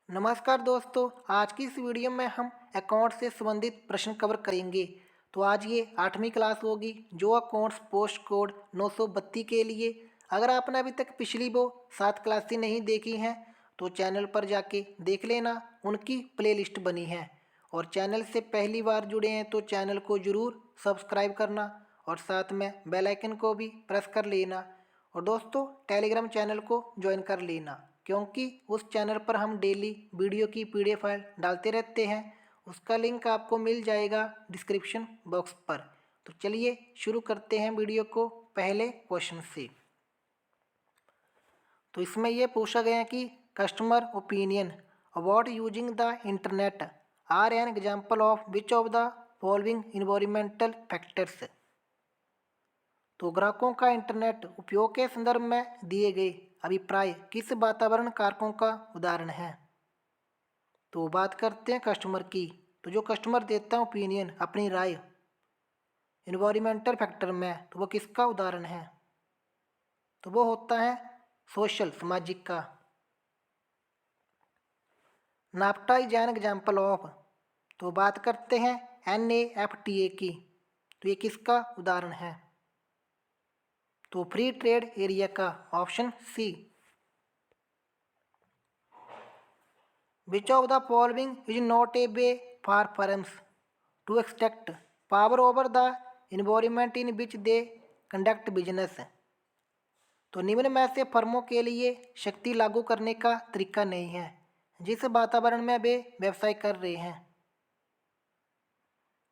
नमस्कार दोस्तों। आज की इस वीडियो में हम अकाउंट से संबंधित प्रश्न कवर करेंगे। तो आज ये 8वीं क्लास होगी जो अकाउंट्स पोस्ट कोड 932 के लिए। अगर आपने अभी तक पिछली वो 7 क्लासें नहीं देखी हैं तो चैनल पर जाके देख लेना, उनकी प्लेलिस्ट बनी है। और चैनल से पहली बार जुड़े हैं तो चैनल को ज़रूर सब्सक्राइब करना और साथ में बेल आइकन को भी प्रेस कर लेना। और दोस्तों, टेलीग्राम चैनल को ज्वाइन कर लेना, क्योंकि उस चैनल पर हम डेली वीडियो की पीडीएफ फाइल डालते रहते हैं। उसका लिंक आपको मिल जाएगा डिस्क्रिप्शन बॉक्स पर। तो चलिए शुरू करते हैं वीडियो को पहले क्वेश्चन से। तो इसमें यह पूछा गया है कि customer opinion about using the internet are an example of which of the following environmental factors. तो ग्राहकों का इंटरनेट उपयोग के संदर्भ में दिए गए अभिप्राय किस वातावरण कारकों का उदाहरण है। तो बात करते हैं कस्टमर की। तो जो कस्टमर देता है ओपिनियन, अपनी राय, इन्वायरमेंटल फैक्टर में, तो वो किसका उदाहरण है? तो वो होता है सोशल, सामाजिक का। NAFTA is an example of. तो बात करते हैं NAFTA की। तो ये किसका उदाहरण है? तो फ्री ट्रेड एरिया का, option C. Which of the following is not a way for firms to extract power over the environment in which they conduct business. तो निम्न में से फर्मों के लिए शक्ति लागू करने का तरीका नहीं है जिस वातावरण में वे व्यवसाय कर रहे हैं।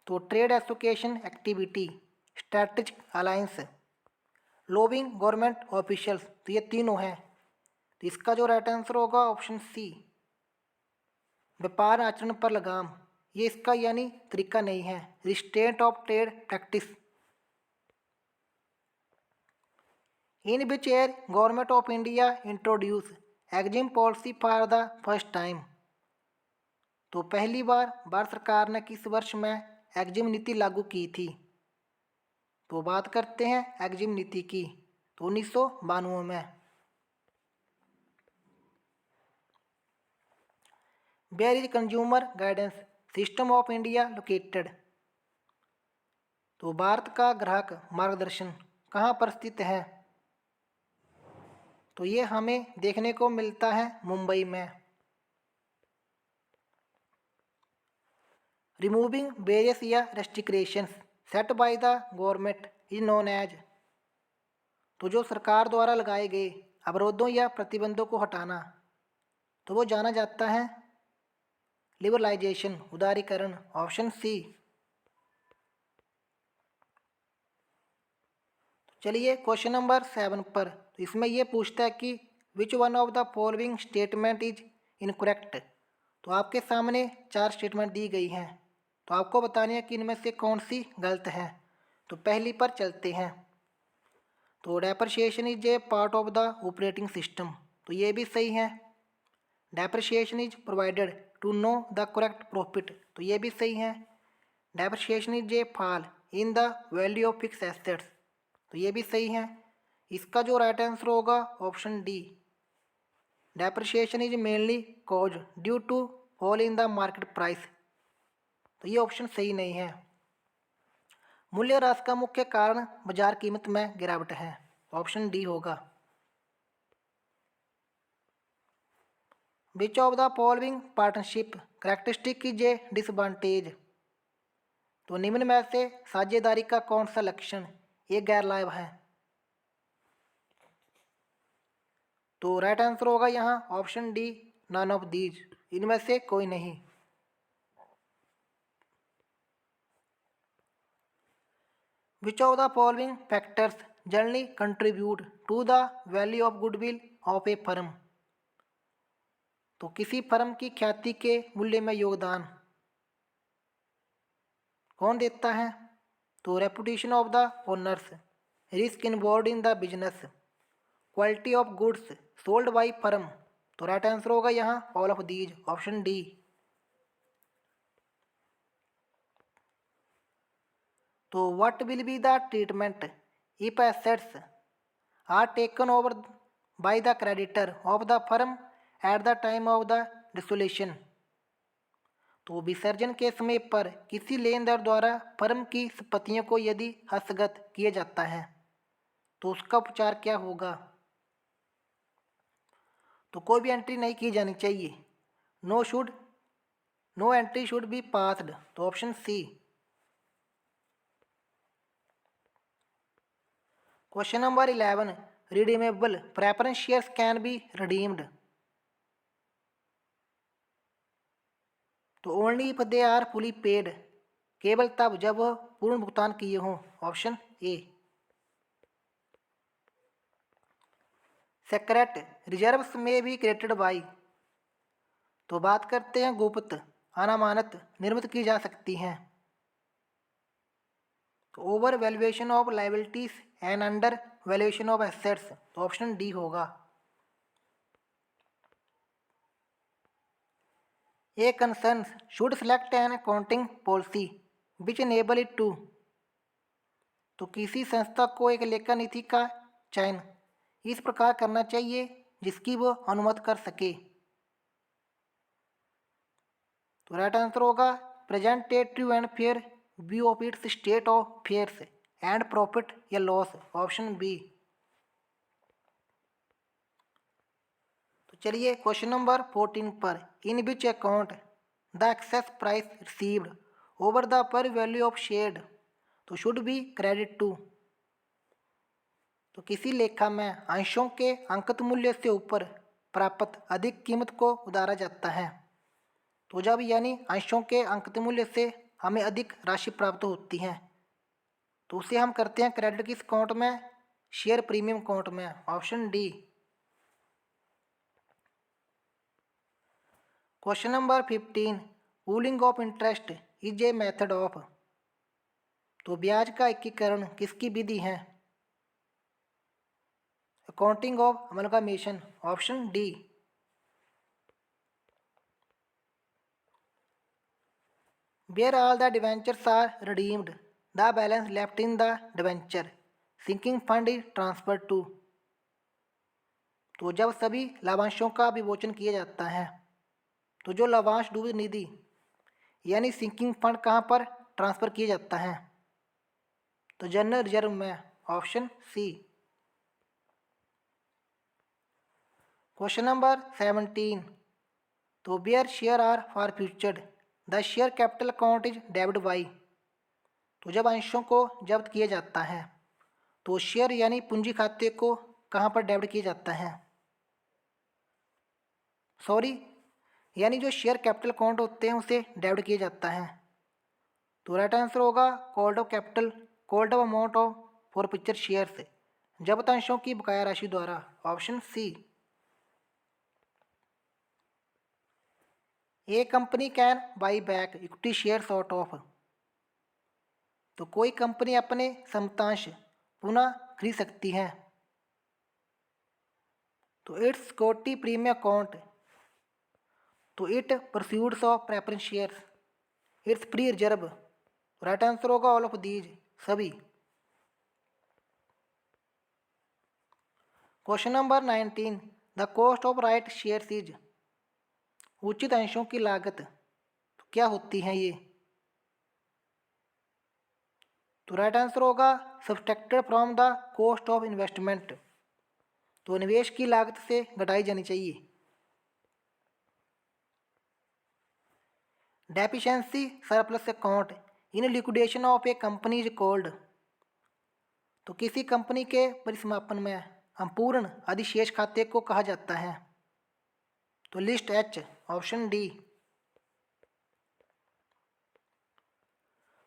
तो trade association activity, strategic alliance, lobbying government officials. तो ये तीनों हैं। तो इसका जो राइट आंसर होगा ऑप्शन सी, व्यापार आचरण पर लगाम। ये इसका यानी तरीका नहीं है, restraint of trade practice. In which year government of India introduce EXIM policy for the first time. तो पहली बार भारत सरकार ने किस वर्ष में एग्जिम नीति लागू की थी? तो बात करते हैं एग्जिम नीति की। तो 1992 में। Where is consumer guidance system of India located. तो भारत का ग्राहक मार्गदर्शन कहाँ पर स्थित है? तो ये हमें देखने को मिलता है मुंबई में। रिमूविंग वेरियस या restrictions set by the government is known as. तो जो सरकार द्वारा लगाए गए अवरोधों या प्रतिबंधों को हटाना, तो वो जाना जाता है लिबरलाइजेशन, उदारीकरण, ऑप्शन सी। चलिए क्वेश्चन नंबर 7 पर। तो इसमें यह पूछता है कि which one of the following statement is incorrect. तो आपके सामने 4 स्टेटमेंट दी गई हैं, तो आपको बतानी है कि इनमें से कौन सी गलत है। तो पहली पर चलते हैं। तो depreciation is a part of the operating system. तो ये भी सही है। Depreciation is provided to know the correct profit. तो ये भी सही है। Depreciation is a fall in the value of fix assets. तो ये भी सही है। इसका जो राइट आंसर होगा option D, depreciation is mainly cause due to fall in the market price. तो ये ऑप्शन सही नहीं है। मूल्य ह्रास का मुख्य कारण बाजार कीमत में गिरावट है। ऑप्शन डी होगा। विच of the following partnership characteristic is a disadvantage. तो निम्न में से साझेदारी का कौन सा लक्षण ये गैर लाभ है? तो राइट आंसर होगा यहाँ option D, none of these, इनमें से कोई नहीं। Which of the following factors generally contribute to the value of goodwill of a firm. तो किसी फर्म की ख्याति के मूल्य में योगदान कौन देता है? तो reputation of the owners, risk involve in the business, quality of goods sold by firm. तो राइट आंसर होगा यहाँ all of these, option D. तो what will be the treatment if assets are taken over by the creditor of the firm at the time of the dissolution. तो विसर्जन के समय पर किसी लेनदार द्वारा फर्म की संपत्तियों को यदि हस्तगत किया जाता है तो उसका उपचार क्या होगा? तो कोई भी एंट्री नहीं की जानी चाहिए। No entry should be passed. तो option C. Question number 11, redeemable preference shares can be redeemed. तो only if they are fully paid, केवल तब जब वह पूर्ण भुगतान किए हों। Option A. सेक्रेट रिजर्व्स में भी क्रिएटेड बाई। तो बात करते हैं गुप्त अनामानत निर्मित की जा सकती हैं। तो over valuation of liabilities and under valuation of assets. तो ऑप्शन डी होगा। A concern should select an accounting policy which enable it to. तो किसी संस्था को एक लेखा नीति का चयन इस प्रकार करना चाहिए जिसकी वह अनुमति कर सके। तो राइट आंसर होगा present a true and fair view of its state of affairs and profit या लॉस। Option B. तो चलिए क्वेश्चन नंबर 14 पर, in which account the excess price received over the par value of shared तो should be credit to. तो किसी लेखा में अंशों के अंकित मूल्य से ऊपर प्राप्त अधिक कीमत को उधारा जाता है। तो जब यानी अंशों के अंकित मूल्य से हमें अधिक राशि प्राप्त होती है तो उसे हम करते हैं क्रेडिट किस अकाउंट में? शेयर प्रीमियम अकाउंट में। Option D. Question number 15, pooling of interest is a method of. तो ब्याज का एकीकरण किसकी विधि है? Accounting of amalgamation. Option D. Where all the debentures are redeemed, the balance left in the debenture sinking fund is transferred to। तो जब सभी लाभांशों का विमोचन किया जाता है तो जो लाभांश डूबी निधि यानी सिंकिंग फंड कहाँ पर ट्रांसफर किया जाता है? तो जनरल रिजर्व में। Option C. क्वेश्चन नंबर 17, तो where share are forfeited the share capital account is debit by. तो जब अंशों को जब्त किया जाता है तो शेयर यानी पूंजी खाते को कहाँ पर डेबिट किया जाता है? यानी जो शेयर कैपिटल अकाउंट होते हैं उसे डेबिट किया जाता है। तो राइट आंसर होगा called of capital, called of amount of for future shares, जब्त अंशों की बकाया राशि द्वारा। Option C. A company can buy back equity share out of. तो कोई कंपनी अपने समतांश पुनः खरीद सकती है। तो इट्स सिक्योरिटी प्रीमियम अकाउंट। तो it pursues of preference shares, it's pre reserve. Right answer होगा ऑल ऑफ दीज, सभी। Question number 19, the cost of right shares is. उचित अंशों की लागत तो क्या होती है ये? तो राइट आंसर होगा subtracted from the cost of investment. तो निवेश की लागत से घटाई जानी चाहिए। Deficiency surplus account in liquidation of A company is called. तो किसी कंपनी के परिसमापन में अपूर्ण अधिशेष खाते को कहा जाता है। तो लिस्ट एच। Option D.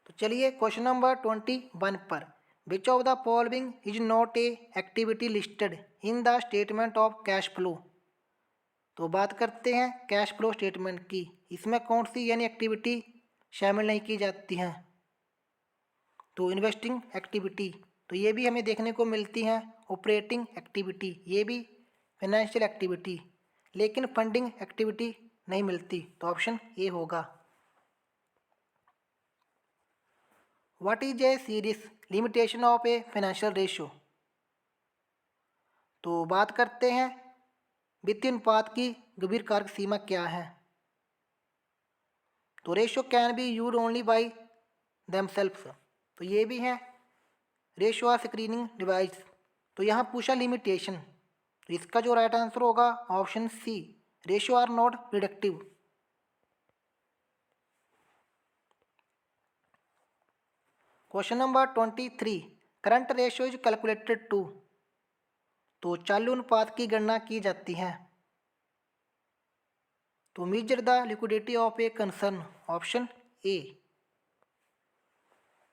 तो चलिए क्वेश्चन नंबर 21 पर, विच of the following is not A activity listed in the statement of cash flow. तो बात करते हैं कैश फ्लो स्टेटमेंट की, इसमें कौन सी यानी एक्टिविटी शामिल नहीं की जाती हैं? तो इन्वेस्टिंग एक्टिविटी, तो ये भी हमें देखने को मिलती हैं। ऑपरेटिंग एक्टिविटी, ये भी फाइनेंशियल एक्टिविटी, लेकिन फंडिंग एक्टिविटी नहीं मिलती। तो ऑप्शन ए होगा। What is a series limitation of a financial ratio. तो बात करते हैं वित्तीय अनुपात की गंभीर कारक सीमा क्या है? तो ratio can be use only by themselves, तो ये भी है रेशियो आर स्क्रीनिंग डिवाइस। तो यहाँ पूछा लिमिटेशन, तो इसका जो राइट आंसर होगा option C, ratio are not predictive. Question number 23, current ratio is calculated to, तो चालू अनुपात की गणना की जाती है। तो measure the liquidity of a concern, option A,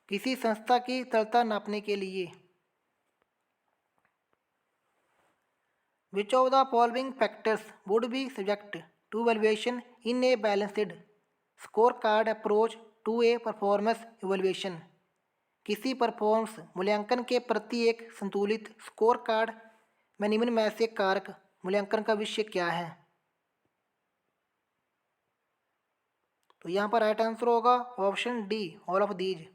किसी संस्था की तरलता नापने के लिए। Which of the following factors would be subject to valuation in a balanced score card approach to a performance evaluation, किसी परफॉर्मेंस मूल्यांकन के प्रति एक संतुलित स्कोर कार्ड में निम्न में से कारक मूल्यांकन का विषय क्या है। तो यहाँ पर राइट आंसर होगा option D, all of these.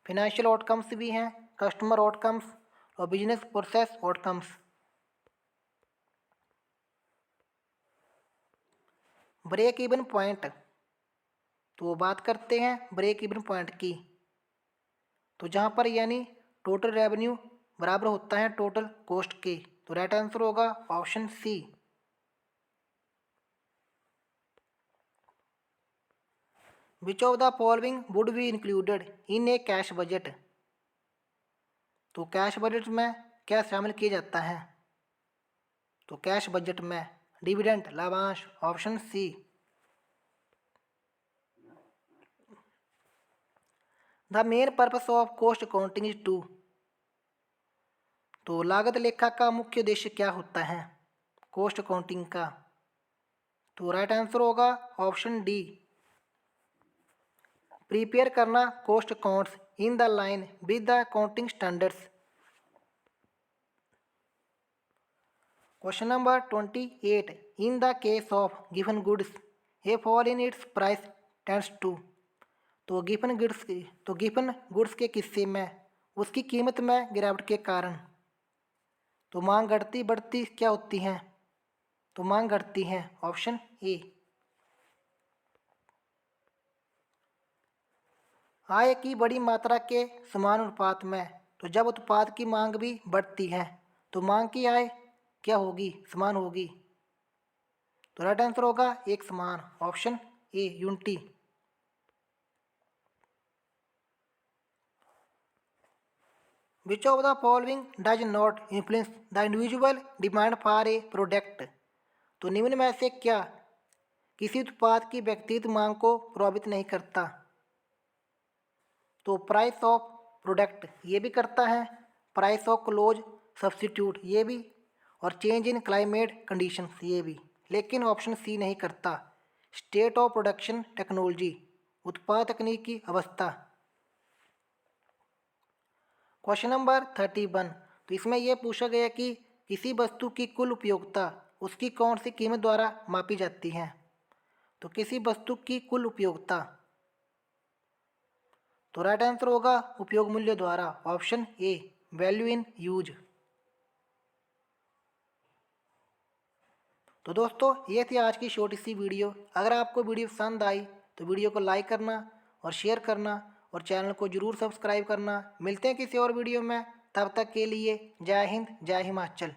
Financial outcomes भी हैं, कस्टमर आउटकम्स और business process outcomes. Break even point, तो बात करते हैं ब्रेक इवन पॉइंट की। तो जहाँ पर यानी टोटल रेवेन्यू बराबर होता है टोटल कॉस्ट के, तो राइट आंसर होगा option C. Which of the following would be included in a cash budget, तो कैश बजट में क्या शामिल किया जाता है। तो कैश बजट में डिविडेंड लाभांश, option C. The main purpose of cost accounting is to, तो लागत लेखा का मुख्य उद्देश्य क्या होता है कॉस्ट अकाउंटिंग का। तो राइट आंसर होगा ऑप्शन डी, प्रिपेयर करना cost accounts in the line with the accounting standards. Question number 28, in the case of given goods a fall in its price tends to, तो given goods के किस्से में उसकी कीमत में गिरावट के कारण, तो मांग घटती बढ़ती क्या होती है। तो मांग घटती है, ऑप्शन ए। आय की बड़ी मात्रा के समान अनुपात में, तो जब उत्पाद की मांग भी बढ़ती है तो मांग की आय क्या होगी, समान होगी। तो राइट आंसर होगा एक समान, option A, unity. Which of the following does not influence the individual demand for a product, तो निम्न में से क्या किसी उत्पाद की व्यक्तिगत मांग को प्रभावित नहीं करता। तो प्राइस ऑफ प्रोडक्ट ये भी करता है, प्राइस ऑफ क्लोज सब्स्टिट्यूट ये भी, और चेंज इन क्लाइमेट कंडीशंस ये भी, लेकिन ऑप्शन सी नहीं करता। स्टेट ऑफ प्रोडक्शन टेक्नोलॉजी, उत्पाद तकनीक की अवस्था। क्वेश्चन नंबर 31, तो इसमें यह पूछा गया कि किसी वस्तु की कुल उपयोगिता उसकी कौन सी कीमत द्वारा मापी जाती है। तो किसी वस्तु की कुल उपयोगिता, तो राइट आंसर होगा उपयोग मूल्य द्वारा, option A, value in use. तो दोस्तों ये थी आज की छोटी सी वीडियो। अगर आपको वीडियो पसंद आई तो वीडियो को लाइक करना और शेयर करना और चैनल को जरूर सब्सक्राइब करना। मिलते हैं किसी और वीडियो में, तब तक के लिए जय हिंद, जय हिमाचल।